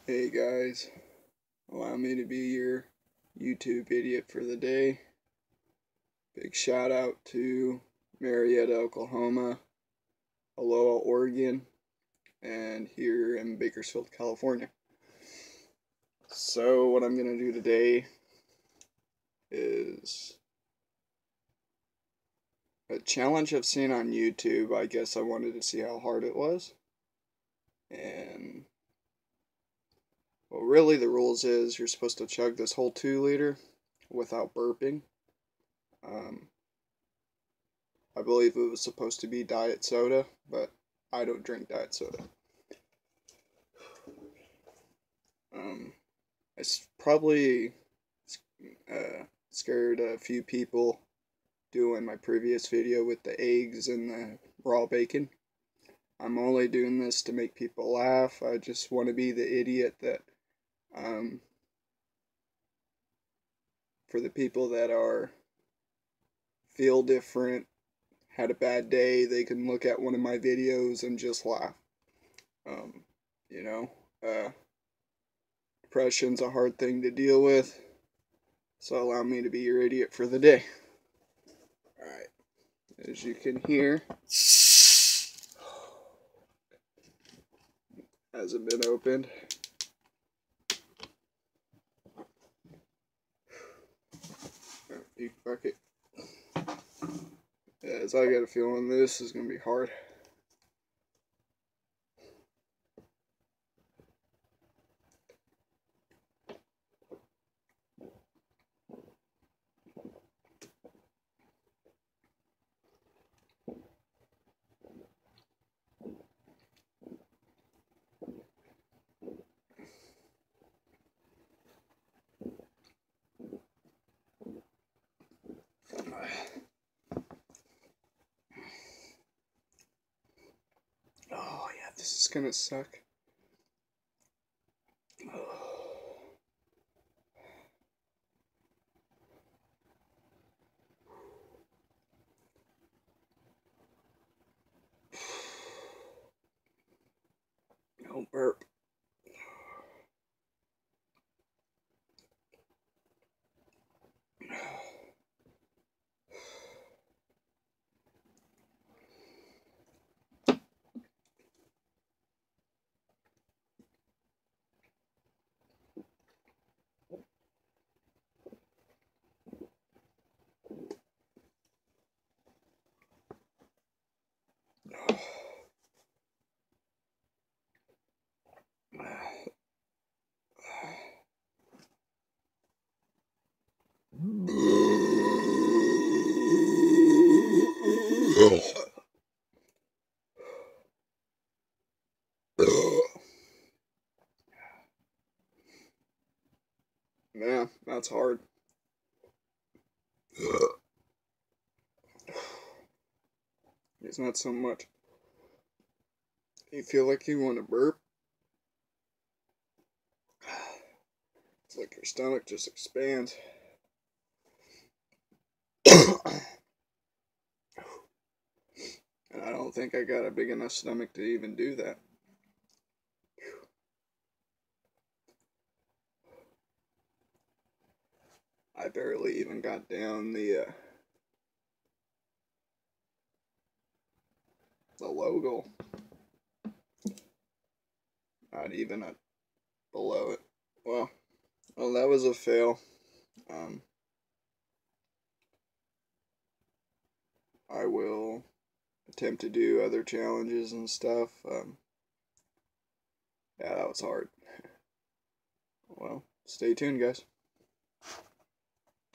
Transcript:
Hey guys, allow me to be your YouTube idiot for the day. Big shout out to Marietta, Oklahoma, Aloha, Oregon, and here in Bakersfield, California. So what I'm going to do today is a challenge I've seen on YouTube. I guess I wanted to see how hard it was. And well, really the rules is you're supposed to chug this whole 2 liter without burping. I believe it was supposed to be diet soda, but I don't drink diet soda. I probably scared a few people doing my previous video with the eggs and the raw bacon. I'm only doing this to make people laugh. I just want to be the idiot that, for the people that feel different, had a bad day, they can look at one of my videos and just laugh. You know, depression's a hard thing to deal with, so allow me to be your idiot for the day. Alright, as you can hear, hasn't been opened. Big bucket. As I got a feeling this is going to be hard. Oh yeah, this is gonna suck. Don't burp. Man, that's hard. It's not so much. You feel like you want to burp. It's like your stomach just expands. And I don't think I got a big enough stomach to even do that. I barely even got down the logo. Not even below it. Well, that was a fail. I will attempt to do other challenges and stuff. Yeah, that was hard. Well, stay tuned, guys.